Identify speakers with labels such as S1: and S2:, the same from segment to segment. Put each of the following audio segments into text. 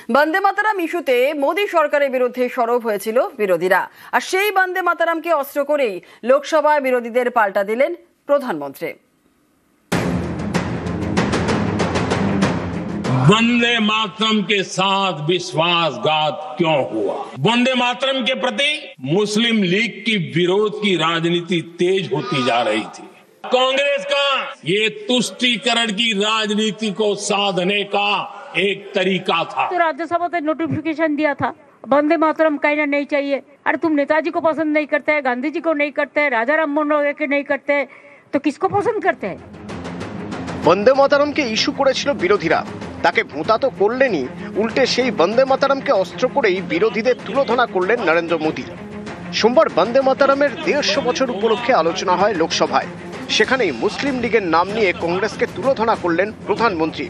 S1: বন্দে মাতারাম ইস্যুতে মোদী সরকারের বিরুদ্ধে সরব হয়েছিল বিরোধীরা, আর সেই বন্দে মাতারামকে অস্ত্র করেই লোকসভায় বিরোধীদের পাল্টা দিলেন প্রধানমন্ত্রী।
S2: वंदे मातरम के साथ विश्वासघात क्यों हुआ? वंदे मातरम के प्रति मुस्लिम लीग की विरोध की राजनीति तेज होती जा रही थी। कांग्रेस का ये तुष्टीकरण की राजनीति को साधने का एक तरीका था।
S3: तो राज्यसभा ने नोटिफिकेशन दिया था वंदे मातरम कहना नहीं चाहिए। अरे तुम नेताजी को पसंद नहीं करते हैं, गांधी जी को नहीं करते हैं, राजा राम मोहन रॉय के नहीं करते हैं, तो किसको पसंद करते हैं?
S4: বন্দে মাতারামকে ইস্যু করেছিল বিরোধীরা, তাকে ভোঁতা তো করলেনই, উল্টে সেই বন্দে মাতারামকে অস্ত্র করেই বিরোধীদের তুলোধনা করলেন নরেন্দ্র মোদী। সোমবার বন্দে মাতারামের 150 বছর উপলক্ষে আলোচনা হয় লোকসভায়। সেখানেই মুসলিম লীগের নাম নিয়ে কংগ্রেসকে তুলোধনা করলেন প্রধানমন্ত্রী।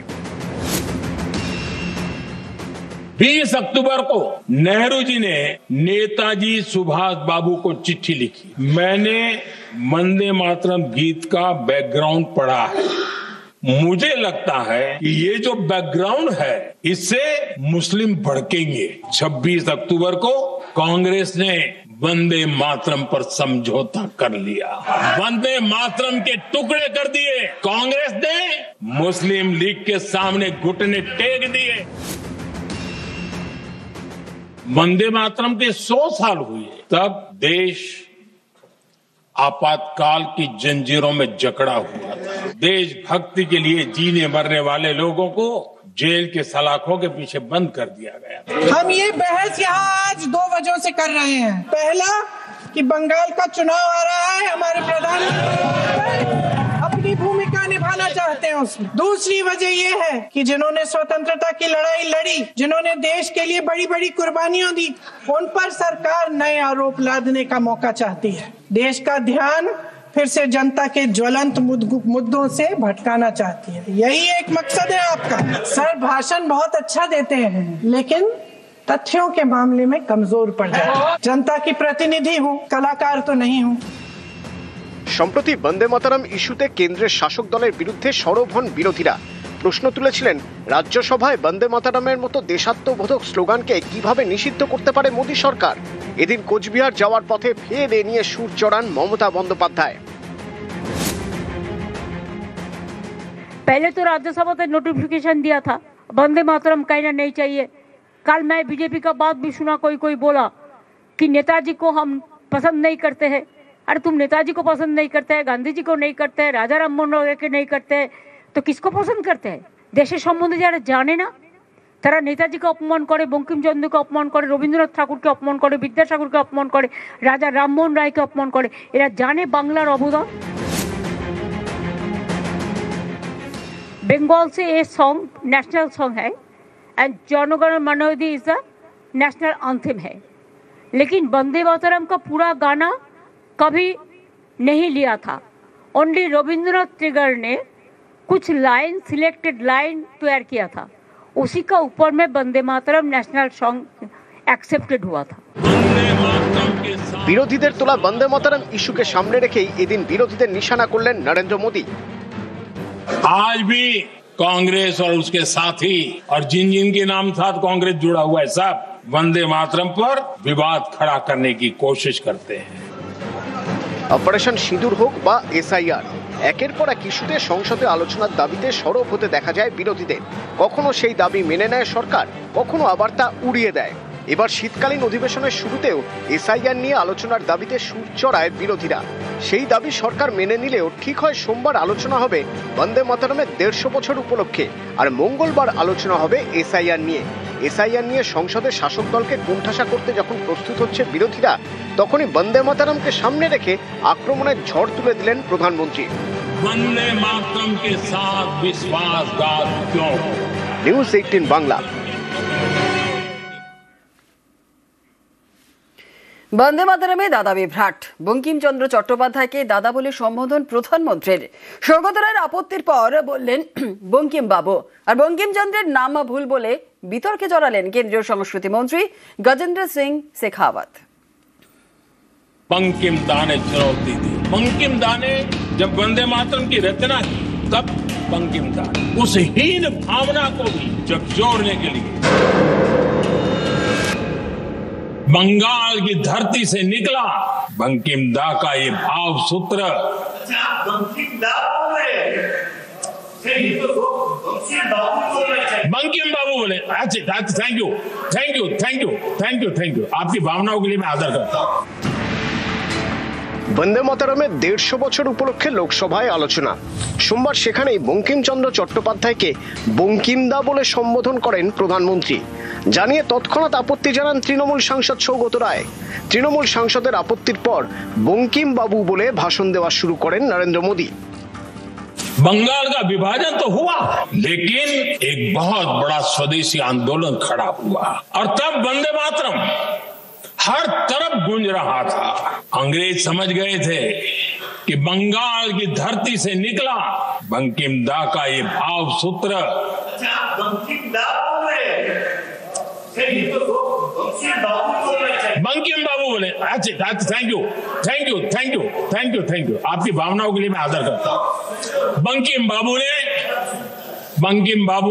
S2: 20 अक्टूबर को नेहरू जी ने नेताजी सुभाष बाबू को चिट्ठी लिखी। मैंने वंदे मातरम गीत का बैकग्राउंड पढ़ा है। मुझे लगता है कि ये जो बैकग्राउंड है इससे मुस्लिम भड़केंगे। 26 अक्टूबर को कांग्रेस ने वंदे मातरम पर समझौता कर लिया, वंदे मातरम के टुकड़े कर दिए। कांग्रेस ने मुस्लिम लीग के सामने घुटने टेक दिए। वंदे मातरम के 100 साल हुए, तब देश आपातकाल की जंजीरों में जकड़ा हुआ था। देशभक्ति के लिए जीने मरने वाले लोगों को जेल के सलाखों के पीछे बंद कर दिया गया।
S5: हम ये बहस यहाँ आज 2 वजहों से कर रहे हैं। पहला कि बंगाल का चुनाव आ रहा है, हमारे प्रधानमंत्री अपनी भूमिका निभाना चाहते हैं उसमें। दूसरी वजह ये है कि जिन्होंने स्वतंत्रता की लड़ाई लड़ी, जिन्होंने देश के लिए बड़ी बड़ी कुर्बानियां दी, उन पर सरकार नए आरोप लादने का मौका चाहती है। देश का ध्यान फिर से जनता के ज्वलंत मुद्दों से भटकाना चाहती है। यही एक मकसद है आपका। सर भाषण बहुत अच्छा देते हैं, लेकिन तथ्यों के मामले में कमजोर पड़ जाते हैं। जनता की प्रतिनिधि हूँ, कलाकार तो नहीं हूँ।
S4: সম্প্রতি বন্দে মাতারাম ইস্যুতে কেন্দ্রের শাসক দলের বিরুদ্ধে সরব হন বিরোধীরা। প্রশ্ন তুলেছিলেন, রাজ্যসভায় বন্দে মাতারামের মতো দেশাত্মবোধক স্লোগানকে কিভাবে নিষিদ্ধ করতে পারে মোদী সরকার। এদিন কোচবিহার যাওয়ার পথে ফের এ নিয়ে সুর চড়ান মমতা বন্দ্যোপাধ্যায়।
S3: पहले तो राज्यसभा ने नोटिफिकेशन दिया था वंदे मातरम कहना नहीं चाहिए। कल मैं बीजेपी का बात भी सुना, कोई बोला कि नेताजी को हम पसंद नहीं करते हैं। अरे तुम नेताजी को पसंद नहीं करते हैं, गांधी जी को नहीं करते हैं, राजा राम मोहन रॉय के नहीं करते हैं, तो किसको पसंद करते हैं? देशेर सम्बन्धे যারা জানে না তারা নেতাজিকে অপমান করে, বঙ্কিমচন্দ্রকে অপমান করে, রবীন্দ্রনাথ ঠাকুরকে অপমান করে, বিদ্যাসাগরকে অপমান করে, রাজা রামমোহন রায়কে অপমান করে। এরা জানে বাংলার অবদান। बंगाल से ये सॉन्ग नेशनल सॉन्ग है एंड जनगण मन अधि इज द नेशनल एंथम है, लेकिन वंदे मातरम का पूरा गाना कभी नहीं लिया था। ओनली रविंद्रनाथ टैगोर ने कुछ लाइन, सिलेक्टेड लाइन तैयार किया था, उसी का ऊपर में Vande Mataram national song accepted हुआ था।
S4: বিরোধীদের তোলা বন্দে মাতারাম ইস্যুকে সামনে রেখেই এদিন বিরোধীদের নিশানা করলেন নরেন্দ্র মোদী।
S2: आज भी कांग्रेस और उसके साथी और जिन जिन के नाम साथ कांग्रेस जुड़ा हुआ है, सब वंदे मातरम पर विवाद खड़ा करने की कोशिश करते हैं।
S4: অপারেশন সিঁদুর হোক বা এসআইআর, একের পর এক ইস্যুতে সংসদে আলোচনার দাবিতে সরব হতে দেখা যায় বিরোধীদের। কখনো সেই দাবি মেনে নেয় সরকার, কখনো আবার তা উড়িয়ে দেয়। এবার শীতকালীন অধিবেশনের শুরুতেও এসআইআর নিয়ে আলোচনার দাবিতে সুর চড়ায় বিরোধীরা। সেই দাবি সরকার মেনে নিলেও ঠিক হয় সোমবার আলোচনা হবে বন্দে মাতরমের 150 বছর উপলক্ষে, আর মঙ্গলবার আলোচনা হবে এসআইআর নিয়ে। এসআইআর নিয়ে সংসদে শাসক দলকে কোণঠাসা করতে যখন প্রস্তুত হচ্ছে বিরোধীরা, তখনই বন্দে মাতরমকে সামনে রেখে আক্রমণের ঝড় তুলে দিলেন প্রধানমন্ত্রী।
S2: वंदे मातरम के साथ विश्वासघात क्यों?
S4: নিউজ 18 বাংলা।
S1: বন্দে মাতরমে দাদা বিভ্রাট, বঙ্কিমচন্দ্র চট্টোপাধ্যায়কে দাদা বলে সম্বোধন প্রধানমন্ত্রীর। সৌগত রায়ের আপত্তির পর বললেন বঙ্কিম বাবু, আর বঙ্কিমচন্দ্রের নাম ভুল বলে বিতর্কে জড়ালেন কেন্দ্রীয় সংস্কৃতি মন্ত্রী গজেন্দ্র সিং শেখাওয়াত।
S2: बंकिम दा ने चुनौती दी। बंकिम दा ने जब वंदे मातरम की रचना की, तब बंकिम दा ने उस हीन भावना को भी झकझोरने के लिए बंगाल की धरती से निकला बंकिम दा का ये भाव सूत्र। बंकिम बाबू बोले अच्छा thank you thank you thank you thank you thank you, आपकी भावनाओं के लिए मैं आदर करता हूं।
S4: বন্দে মাতরমের 150 বছর উপলক্ষে লোকসভায় আলোচনা। সোমবার সেখানেই বঙ্কিমচন্দ্র চট্টোপাধ্যায়কে বঙ্কিমদা বলে সম্বোধন করেন প্রধানমন্ত্রী। জানিয়ে তৎক্ষণাৎ আপত্তি জানান তৃণমূল সাংসদ সৌগত রায়। তৃণমূল সাংসদের আপত্তির পর বঙ্কিম বাবু বলে ভাষণ দেওয়া শুরু করেন নরেন্দ্র মোদী।
S2: बंगाल का विभाजन तो हुआ, लेकिन एक बहुत बड़ा स्वदेशी आंदोलन खड़ा हुआ और तब वंदे मातरम हर तरफ गूंज रहा था। अंग्रेज समझ गए थे कि बंगाल की धरती से निकला बंकिम दा का ये भाव सूत्र। बंकिम बाबू बोले अच्छा thank you thank you thank you thank you thank you, आपकी भावनाओं के लिए मैं आदर करता हूं। बंकिम बाबू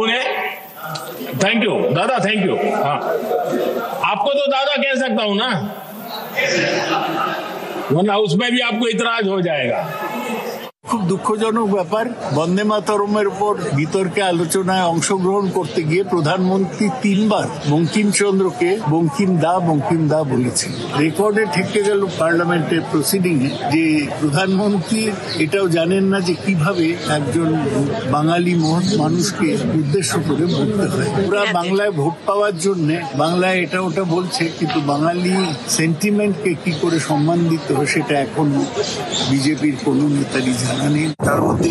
S2: ने थैंक यू दादा, थैंक यू। हाँ, आपको तो दादा कह सकता हूं ना, वरना उसमें भी आपको इतराज हो जाएगा।
S6: খুব দুঃখজনক ব্যাপার, বন্দে মাতরমের উপর বিতর্কে আলোচনায় অংশগ্রহণ করতে গিয়ে প্রধানমন্ত্রী 3 বার বঙ্কিমচন্দ্রকে বঙ্কিম দা বলেছেন। রেকর্ডে থেকে গেল পার্লামেন্টের প্রসিডিং যে প্রধানমন্ত্রী এটাও জানেন না যে কিভাবে একজন বাঙালি মানুষকে উদ্দেশ্য করে বলতে হয়। পুরা বাংলায় ভোট পাওয়ার জন্য বাংলায় এটা ওটা বলছে, কিন্তু বাঙালি সেন্টিমেন্টকে কি করে সম্মান দিতে হয় সেটা এখন বিজেপির কোনো নেতারই জানা নেই।
S7: তার মধ্যে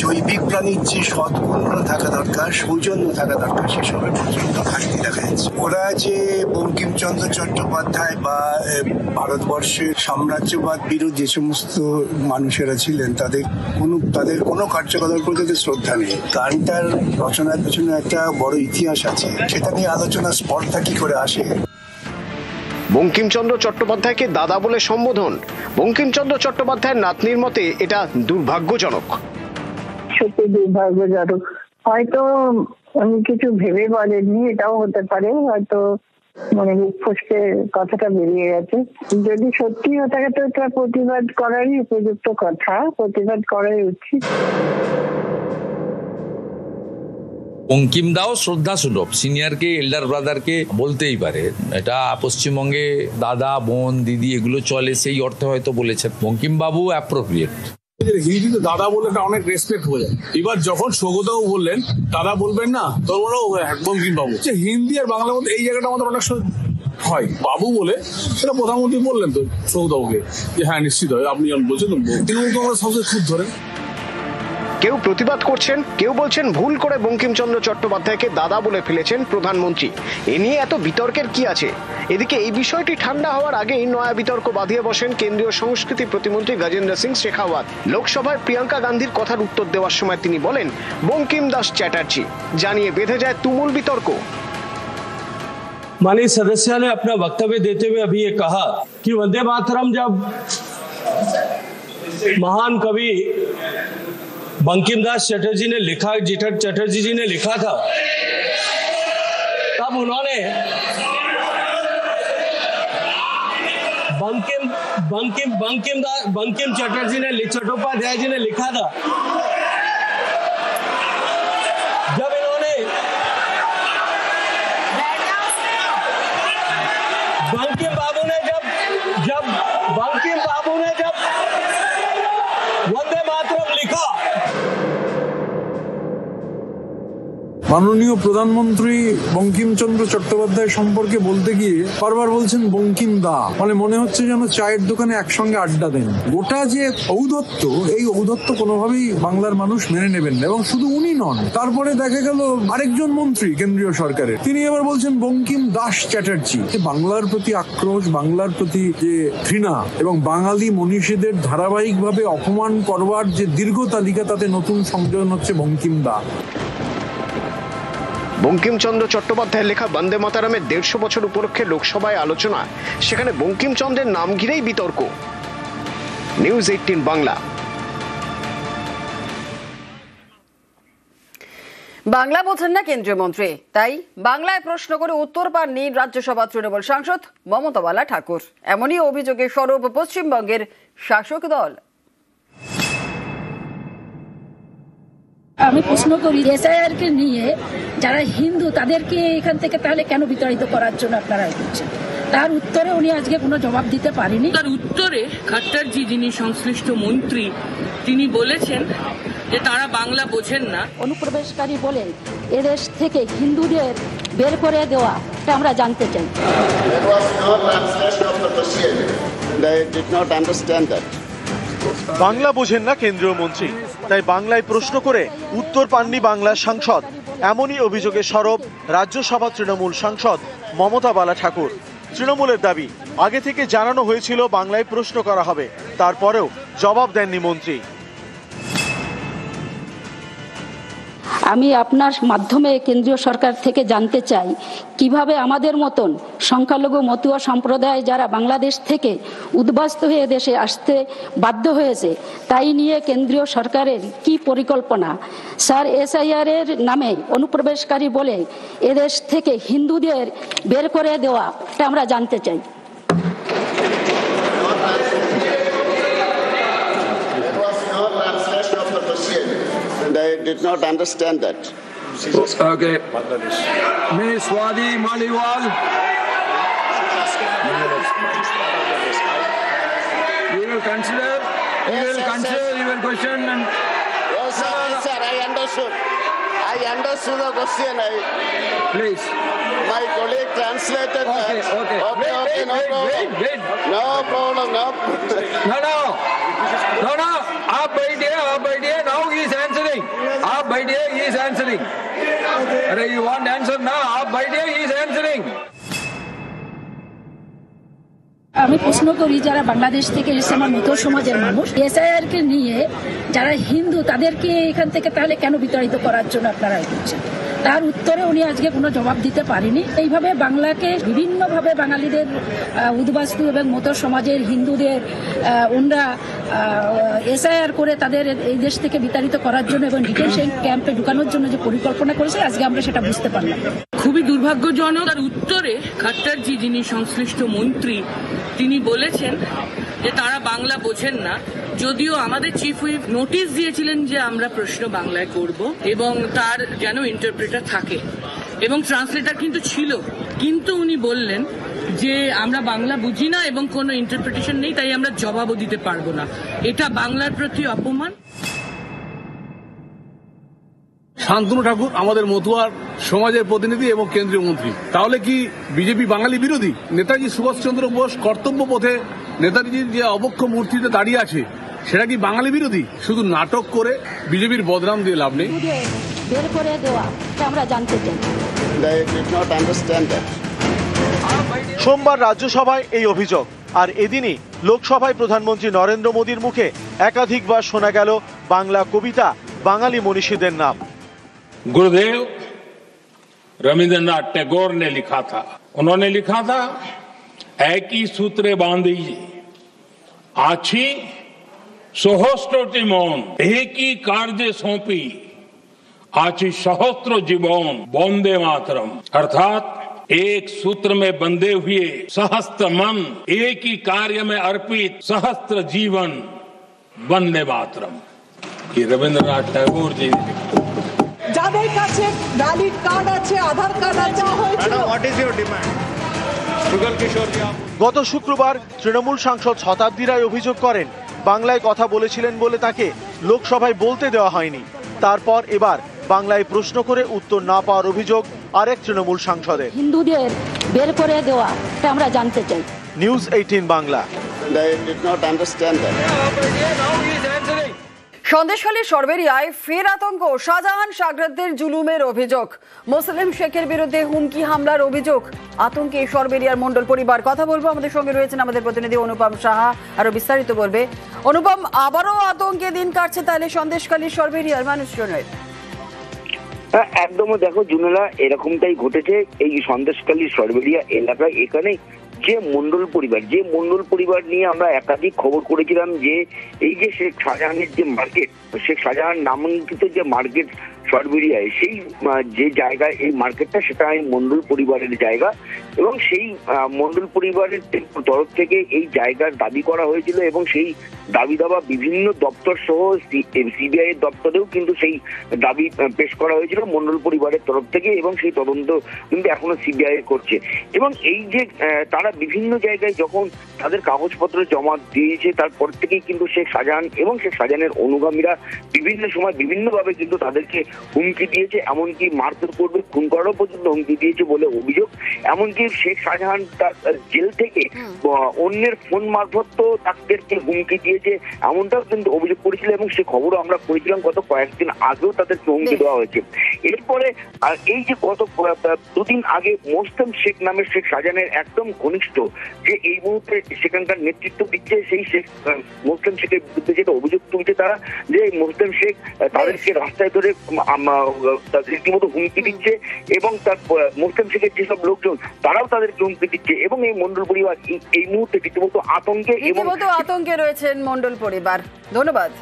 S7: জৈবিক প্রাণীর যে সদ্গুণগুলো থাকা দরকার, সৌজন্য থাকা দরকার, সেসবের প্রচন্ড ঘাটতি দেখা যাচ্ছে। ওরা যে বঙ্কিমচন্দ্র চট্টোপাধ্যায় বা ভারতবর্ষের সাম্রাজ্যবাদ বিরোধী যে সমস্ত মানুষেরা ছিলেন তাদের কোনো কার্যকলাপের প্রতি শ্রদ্ধা নেই। গানটার রচনার পেছনে একটা বড় ইতিহাস আছে, সেটা নিয়ে আলোচনার স্পর্ধা কি করে আসে।
S4: বঙ্কিমচন্দ্র চট্টোপাধ্যায়কে দাদা বলে সম্বোধন। বঙ্কিমচন্দ্র চট্টোপাধ্যায়ের নাতনির মতে এটা দুর্ভাগ্যজনক।
S8: সত্যি দুর্ভাগ্যজনক। হয়তো আমি কিছু ভেবে বলেনি, এটাও হতে পারে, হয়তো মানে ফসকে কথাটা বেরিয়ে গেছে। যদি সত্যি হয়ে থাকে তো এটা প্রতিবাদ করারই উপযুক্ত কথা, প্রতিবাদ করাই উচিত।
S9: বঙ্কিম দাও শ্রদ্ধা সুলভ, সিনিয়রকে এল্ডার ব্রাদারকে বলতেই পারে। এটা পশ্চিমবঙ্গে দাদা বোন দিদি এগুলো চলে, সেই অর্থে হয়তো বলেছেন। বঙ্কিম বাবু অ্যাপ্রোপ্রিয়েট।
S10: হিন্দিতে দাদা বলে অনেক রেসপেক্ট হয়ে যায়। এবার যখন সৌগতবাবু বললেন দাদা বলবেন না, তোর বলো বঙ্কিম বাবু। হিন্দি আর বাংলার মধ্যে এই জায়গাটা আমাদের অনেক সময় হয় বাবু বলে, সেটা প্রধানমন্ত্রী বললেন তো সৌগতবাবুকে যে হ্যাঁ নিশ্চিত হয় আপনি যখন বলছেন তৃণমূল কংগ্রেস সবচেয়ে খুব ধরে।
S4: কেউ প্রতিবাদ করছেন, কেউ বলছেন ভুল করে বঙ্কিমচন্দ্র চট্টোপাধ্যায়কে দাদা বলে ফেলেছেন প্রধানমন্ত্রী। এ নিয়ে এত বিতর্কের কি আছে? এদিকে এই বিষয়টি ঠান্ডা হওয়ার আগেই নয়া বিতর্ক বাঁধিয়ে বসেন কেন্দ্রীয় সংস্কৃতি প্রতিমন্ত্রী গজেন্দ্র সিং শেখাওয়াত। লোকসভায় প্রিয়াঙ্কা গান্ধীর কথার উত্তর দেওয়ার সময় তিনি বলেন বঙ্কিম দাস চ্যাটার্জি, জানিয়ে বেঁধে যায় তুমুল বিতর্ক।
S11: माननीय सदस्य ने अपना वक्तव्य देते हुए अभी ये कहा कि वंदे मातरम जब महान कवि बंकिम दास चटर्जी ने लिखा, चटर्जी जी ने लिखा था, तब उन्होंने बंकिम चटर्जी ने चट्टोपाध्याय जी ने लिखा था। जब इन्होंने बंकिम बाबू ने जब वंदे मातरम लिखा।
S12: মাননীয় প্রধানমন্ত্রী বঙ্কিমচন্দ্র চট্টোপাধ্যায় সম্পর্কে বলতে গিয়ে বারবার বলছেন বঙ্কিম দা, মানে মনে হচ্ছে যেন চায়ের দোকানে একসঙ্গে আড্ডা দেন। গোটা যে ঔদ্ধত্য, এই ঔদ্ধত্য কোনোভাবেই বাংলার মানুষ মেনে নেবেন না। এবং শুধু উনি নন, তারপরে দেখা গেল আরেকজন মন্ত্রী কেন্দ্রীয় সরকারের, তিনি এবার বলছেন বঙ্কিম দাস চ্যাটার্জি। বাংলার প্রতি আক্রোশ, বাংলার প্রতি যে ঘৃণা এবং বাঙালি মনীষীদের ধারাবাহিকভাবে অপমান করবার যে দীর্ঘ তালিকা, তাতে নতুন সংযোজন হচ্ছে বঙ্কিম দা।
S4: বঙ্কিমচন্দ্র চট্টোপাধ্যায়ের লেখা বন্দে মাতরমের 150 বছর উপলক্ষে লোকসভায় আলোচনা, সেখানে বঙ্কিমচন্দ্রের নাম ঘিরেই বিতর্ক। নিউজ 18 বাংলা।
S1: বাংলা বোঝেন না কেন্দ্রীয় মন্ত্রী, তাই বাংলায় প্রশ্ন করে উত্তর পাননি রাজ্যসভা তৃণমূল সাংসদ মমতা বালা ঠাকুর। এমনই অভিযোগে সরব পশ্চিমবঙ্গের শাসক দল।
S13: আমি প্রশ্ন করি, এসআইআর কে নিয়ে যারা হিন্দু তাদেরকে এখান থেকে তাহলে কেন বিতাড়িত করার জন্য আপনারা করছেন? তার উত্তরে উনি আজকে কোনো জবাব দিতে পারেনি।
S14: তার উত্তরে খট্টারজি, যিনি সংশ্লিষ্ট মন্ত্রী, তিনি বলেছেন যে তারা বাংলা বোঝেন না।
S13: অনুপ্রবেশকারী বলে এদেশ থেকে হিন্দুদের বের করে দেওয়া, এটা আমরা জানতে চাই।
S15: বাংলা বোঝেন না কেন্দ্রীয় মন্ত্রী, তাই বাংলায় প্রশ্ন করে উত্তর পাননি বাংলার সাংসদ। এমনই অভিযোগে সরব রাজ্যসভা তৃণমূল সাংসদ মমতা বালা ঠাকুর। তৃণমূলের দাবি, আগে থেকে জানানো হয়েছিল বাংলায় প্রশ্ন করা হবে, তারপরেও জবাব দেননি মন্ত্রী।
S13: আমি আপনার মাধ্যমে কেন্দ্রীয় সরকার থেকে জানতে চাই, কিভাবে আমাদের মতন সংখ্যালঘু মতুয়া সম্প্রদায় যারা বাংলাদেশ থেকে উদ্বাস্ত হয়ে দেশে আসতে বাধ্য হয়েছে, তাই নিয়ে কেন্দ্রীয় সরকারের কি পরিকল্পনা? স্যার, এসআইআর এর নামে অনুপ্রবেশকারী বলে এদেশ থেকে হিন্দুদের বের করে দেওয়া, এটা আমরা জানতে চাই।
S16: I did not understand that.
S17: Okay. Ms. Swati Maliwal. You will consider your question and.
S16: Yes, sir, I understood. I understood the question.
S17: Please.
S16: My colleague translated that.
S17: Okay.
S16: Okay, no problem.
S17: Wait.
S16: No problem.
S17: No. आप बैठिए. Now he is answering. आप बैठिए, he is answering. अरे you want answer now? आप बैठिए, he is answering.
S13: আমি প্রশ্ন করি, যারা বাংলাদেশ থেকে এসে আমার মতো সমাজের মানুষ, এসআইআর কে নিয়ে যারা হিন্দু তাদেরকে এখান থেকে তাহলে কেন বিতাড়িত করার জন্য আপনারা করছেন? তার উত্তরে উনি আজকে কোনো জবাব দিতে পারেনি। এইভাবে বাংলাকে বিভিন্নভাবে বাঙালিদের উদ্বাস্তু এবং মতো সমাজের হিন্দুদের ওনরা এসআইআর করে তাদের এই দেশ থেকে বিতাড়িত করার জন্য এবং ডিটেনশন ক্যাম্পে ঢুকানোর জন্য যে পরিকল্পনা করেছে, আজকে আমরা সেটা বুঝতে পারলাম।
S14: খুবই দুর্ভাগ্যজনক। তার উত্তরে খট্টারজি, যিনি সংশ্লিষ্ট মন্ত্রী, তিনি বলেছেন যে তারা বাংলা বোঝেন না, যদিও আমাদের চিফ হুইপ নোটিশ দিয়েছিলেন যে আমরা প্রশ্ন বাংলায় করব এবং তার যেন ইন্টারপ্রেটার থাকে এবং ট্রান্সলেটার কিন্তু ছিল, কিন্তু উনি বললেন যে আমরা বাংলা বুঝি না এবং কোনো ইন্টারপ্রিটেশন নেই, তাই আমরা জবাবও দিতে পারবো না। এটা বাংলার প্রতি অপমান।
S10: শান্তনু ঠাকুর আমাদের মতুয়ার সমাজের প্রতিনিধি এবং কেন্দ্রীয় মন্ত্রী, তাহলে কি বিজেপি বাঙালি বিরোধী? নেতাজি সুভাষচন্দ্র বোস কর্তব্য পথে নেতাজির যে অবক্ষ মূর্তিতে দাঁড়িয়ে আছে, সেটা কি বাঙালি বিরোধী? শুধু নাটক করে বিজেপির বদনাম দিয়ে লাভ নেই।
S13: বের করে দেওয়া, এটা আমরা জানতে চাই।
S16: I did not understand that.
S15: সোমবার রাজ্যসভায় এই অভিযোগ, আর এদিনই লোকসভায় প্রধানমন্ত্রী নরেন্দ্র মোদীর মুখে একাধিকবার শোনা গেল বাংলা কবিতা, বাঙালি মনীষীদের নাম।
S2: गुरुदेव रविंद्रनाथ टैगोर ने लिखा था, उन्होंने लिखा था, एक ही सूत्रे बांधी आछी सहस्त्रटी मौन, एक ही कार्य सौंपी आछी सहस्त्र जीवन, वंदे मातरम। अर्थात एक सूत्र में बंधे हुए सहस्त्र मन, एक ही कार्य में अर्पित सहस्त्र जीवन, वंदे मातरम। ये रविंद्रनाथ टैगोर जी।
S5: যাদের কাছে ভ্যালিড কার্ড আছে, আধার কার্ড আছে,
S15: গত শুক্রবার তৃণমূল সাংসদ শতাব্দী রায় অভিযোগ করেন, বাংলায় কথা বলেছিলেন বলে তাকে লোকসভায় বলতে দেওয়া হয়নি। তারপর এবার বাংলায় প্রশ্ন করে উত্তর না পাওয়ার অভিযোগ আরেক তৃণমূল সাংসদের।
S13: হিন্দুদের বের করে দেওয়া, এটা আমরা জানতে চাই।
S15: News 18 Bangla.
S16: I did not understand that.
S1: সন্দেশখালীর সরবেরিয়ায় ফের আতঙ্ক, শাহজাহান শাগরেদদের জুলুমের অভিযোগ, মুসলিম শেখের বিরুদ্ধে হুমকি হামলার অভিযোগ, আতঙ্কে সরবেরিয়ার মণ্ডল পরিবার। কথা বলবো, আমাদের সঙ্গে রয়েছেন আমাদের প্রতিনিধি অনুপম সাহা, আরো বিস্তারিত বলবে। অনুপম, আবারও আতঙ্কে দিন কাটছে তাহলে সন্দেশখালীর সরবেরিয়ার মানুষজনের?
S18: একদম, দেখো জুনেলা, এরকমটাই ঘটেছে এই সন্দেশখালী সরবেরিয়া এলাকায়। এখানে যে মন্ডল পরিবার নিয়ে আমরা একাধিক খবর করেছিলাম যে এই যে শেখ শাহজাহানের যে মার্কেট, শেখ শাহজাহান নামাঙ্কিত যে মার্কেট সরবেরিয়ায় সেই যে জায়গায় এই মার্কেটটা, সেটা এই মন্ডল পরিবারের জায়গা এবং সেই মন্ডল পরিবারের তরফ থেকে এই জায়গার দাবি করা হয়েছিল এবং সেই দাবি দাবা বিভিন্ন দপ্তর সহ সিবিআই এর দপ্তরেও কিন্তু সেই দাবি পেশ করা হয়েছিল মন্ডল পরিবারের তরফ থেকে এবং সেই তদন্ত কিন্তু এখনো সিবিআই করছে। এবং এই যে তারা বিভিন্ন জায়গায় যখন তাদের কাগজপত্র জমা দিয়েছে তারপর থেকেই কিন্তু শেখ শাহজাহান এবং শেখ শাহজাহানের অনুগামীরা বিভিন্ন সময় বিভিন্নভাবে কিন্তু তাদেরকে হুমকি দিয়েছে, এমনকি মারধর করবে, খুন করারও পর্যন্ত হুমকি দিয়েছে বলে অভিযোগ। এমনকি শেখ শাহজাহান তার জেল থেকে অন্যের ফোন মারফত তো তাদেরকে হুমকি দিয়েছে এমনটাও কিন্তু অভিযোগ করেছিল এবং সে খবরও আমরা করেছিলাম গত কয়েকদিন আগেও তাদেরকে হুমকি দেওয়া হয়েছে। এরপরে এই যে গত দুদিন আগে মোস্তাম শেখ নামের শেখ শাহজাহানের একদম ঘনিষ্ঠ যে এই মুহূর্তে সেখানকার নেতৃত্ব দিচ্ছে, সেই শেখ মোস্তাম শেখের বিরুদ্ধে যেটা অভিযোগ তুলছে তারা, যে মোস্তাম শেখ তাদেরকে রাস্তায় ধরে রীতিমতো হুমকি দিচ্ছে এবং তার মোস্তাম শেখের যেসব লোকজন তারাও তাদেরকে হুমকি দিচ্ছে এবং এই মন্ডল পরিবার এই মুহূর্তে রীতিমতো
S1: আতঙ্কে রয়েছেন মন্ডল পরিবার। ধন্যবাদ।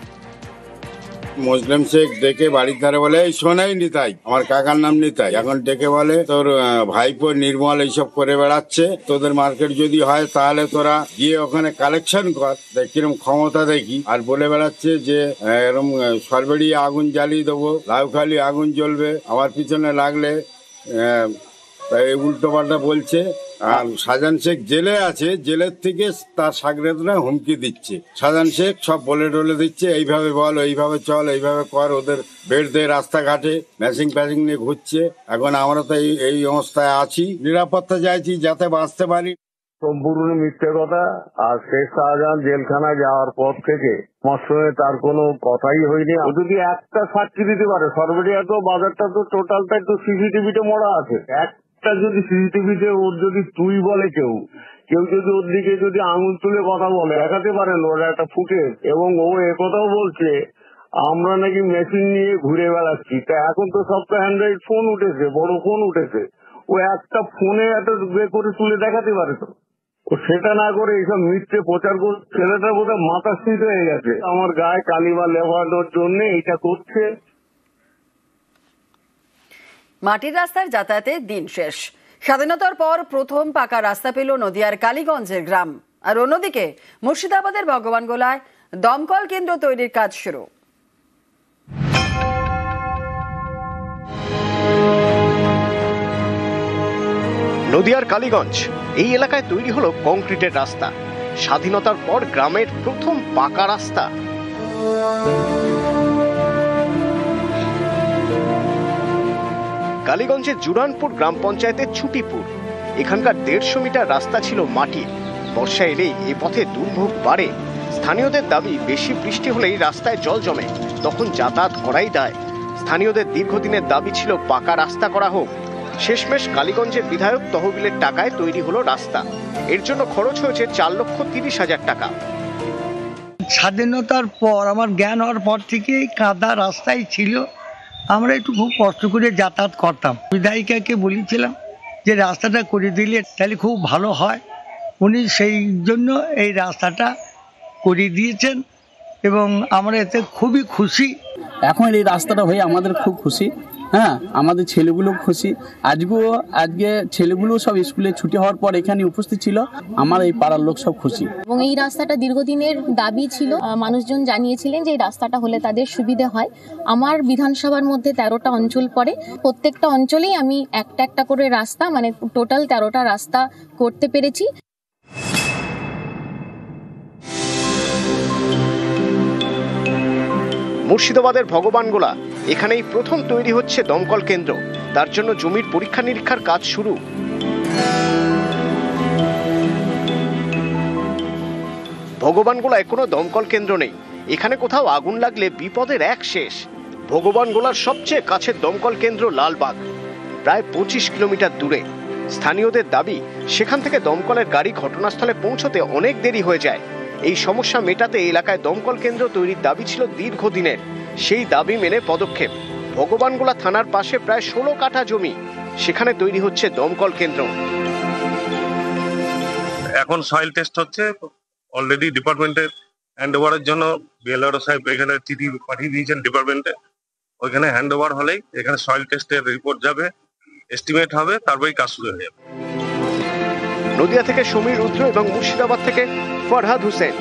S19: মুসলিম শেখ ডেকে বাড়ির ধারে বলে, এই শোনাই নিতাই, আমার কাকার নাম নিতাই, এখন ডেকে বলে তোর ভাইপো নির্মল এইসব করে বেড়াচ্ছে, তোদের মার্কেট যদি হয় তাহলে তোরা গিয়ে ওখানে কালেকশন কর, কিরম ক্ষমতা দেখি। আর বলে বেড়াচ্ছে যে এরকম সরবেরিয়ে আগুন জ্বালিয়ে দেবো, লাউখালি আগুন জ্বলবে, আমার পিছনে লাগলে উল্টো পাল্টা বলছে। আর শাহজাহান শেখ জেলে আছে, জেলের থেকে তার সাগরেদরা হুমকি দিচ্ছে। শাহজাহান শেখ সব বলে টলে দিচ্ছে, এইভাবে বল, এইভাবে চল, এইভাবে কর, ওদের বেড দিয়ে রাস্তাঘাটে ম্যাচিং প্যাচিং নিয়ে ঘুরছে। এখন আমরা তো এই অবস্থায় আছি, নিরাপত্তা চাইছি যাতে বাঁচতে পারি।
S20: সম্পূর্ণ মিথ্যে কথা। আর শেখ শাহজাহান জেলখানায় যাওয়ার পর থেকে আমার সঙ্গে তার কোনো কথাই হয়নি। ও যদি একটা সাক্ষী দিতে পারে, সর্বরিয়া তো বাজারটা তো টোটালটাই তো সিসিটিভিতে মরা আছে, একটা যদি সিসিটিভিতে ওর যদি তুই বলে কেউ যদি ওর দিকে যদি আঙুল তুলে কথা বলে, দেখাতে পারেন ওরা একটা ফুটেজ। এবং ও একথাও বলছে আমরা নাকি মেশিন নিয়ে ঘুরে বেড়াচ্ছি। তা এখন তো সব তো অ্যান্ড্রয়েড ফোন উঠেছে, বড় ফোন উঠেছে, ও একটা ফোনে একটা করে তুলে দেখাতে পারে। তো ও সেটা না করে এইসব মিথ্যে প্রচার করছে। ছেলেটা বোধহয় মাথা স্থিত হয়ে গেছে, আমার গায়ে কালিমা লেভানোর জন্য এইটা করছে।
S1: মাটির রাস্তার যাতায়াতের দিন শেষ। স্বাধীনতার পর প্রথম পাকা রাস্তা পেল নদিয়ার কালীগঞ্জের গ্রাম। আর অন্যদিকে মুর্শিদাবাদের ভগবানগোলায় দমকল কেন্দ্র তৈরির কাজ শুরু।
S4: নদিয়ার কালীগঞ্জ এই এলাকায় তৈরি হলো কংক্রিটের রাস্তা। স্বাধীনতার পর গ্রামের প্রথম পাকা রাস্তা। কালীগঞ্জের জুরানপুর গ্রাম পঞ্চায়েতের ছুটিপুর, এখানকার 150 মিটার রাস্তা ছিল মাটির। বর্ষা এলেই এ পথে দুর্ভোগ বাড়ে। স্থানীয়দের দাবি, বেশি বৃষ্টি হলেই রাস্তায় জল জমে, তখন যাতায়াত করাই দায়। স্থানীয়দের দীর্ঘদিনের দাবি ছিল পাকা রাস্তা করা হোক। শেষমেশ কালীগঞ্জের বিধায়ক তহবিলের টাকায় তৈরি হলো রাস্তা। এর জন্য খরচ হয়েছে 4,30,000 টাকা।
S21: স্বাধীনতার পর আমার জ্ঞান হওয়ার পর থেকেই কাদা রাস্তায় ছিল, আমরা একটু খুব কষ্ট করে যাতায়াত করতাম। বিধায়িকাকে বলেছিলাম যে রাস্তাটা করে দিলে তাহলে খুব ভালো হয়। উনি সেই জন্য এই রাস্তাটা করে দিয়েছেন এবং আমরা এতে খুবই খুশি।
S22: এখন এই রাস্তাটা হয়ে আমাদের খুব খুশি। হ্যাঁ, আমাদের ছেলেগুলো খুশি। আজকে ছেলেগুলো সব স্কুলে ছুটি হওয়ার পর এখানে উপস্থিত ছিল। আমার এই পাড়ার লোক সব খুশি।
S23: এবং এই রাস্তাটা দীর্ঘদিনের দাবি ছিল, মানুষজন জানিয়েছিলেন যে এই রাস্তাটা হলে তাদের সুবিধে হয়। আমার বিধানসভার মধ্যে 13টা অঞ্চল পড়ে, প্রত্যেকটা অঞ্চলেই আমি একটা করে রাস্তা, মানে টোটাল 13টা রাস্তা করতে পেরেছি।
S4: মুর্শিদাবাদের ভগবানগোলা, এখানেই প্রথম তৈরি হচ্ছে দমকল কেন্দ্র। তার জন্য জমির পরীক্ষা নিরীক্ষার কাজ শুরু। ভগবানগোলায় কোনো দমকল কেন্দ্র নেই। এখানে কোথাও আগুন লাগলে বিপদের এক শেষ। ভগবানগোলার সবচেয়ে কাছের দমকল কেন্দ্র লালবাগ, প্রায় 25 কিলোমিটার দূরে। স্থানীয়দের দাবি, সেখান থেকে দমকলের গাড়ি ঘটনাস্থলে পৌঁছতে অনেক দেরি হয়ে যায়। এই সমস্যা মেটাতে এলাকায় দমকল কেন্দ্র তৈরির দাবি ছিল দীর্ঘদিনের। সেই দাবি মেনে পদক্ষেপ। ভগবানগোলা থানার পাশে প্রায় 16 কাঠা জমি, সেখানে তৈরি হচ্ছে দমকল কেন্দ্র।
S24: এখন সয়েল টেস্ট হচ্ছে, অলরেডি ডিপার্টমেন্টের হ্যান্ড ওভারের জন্য বিএলআরও সাহেব এখানে চিঠি পাঠিয়ে দিয়েছেন ডিপার্টমেন্টে। ওইখানে হ্যান্ড ওভার হলেই এখানে সয়েল টেস্টের রিপোর্ট যাবে, এস্টিমেট হবে, তারপরেই কাজ শুরু হয়ে যাবে।
S4: নদিয়া থেকে সমীর রুদ্র এবং মুর্শিদাবাদ থেকে ফরহাদ হোসেন,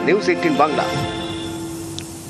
S4: নিউজ 18 বাংলা।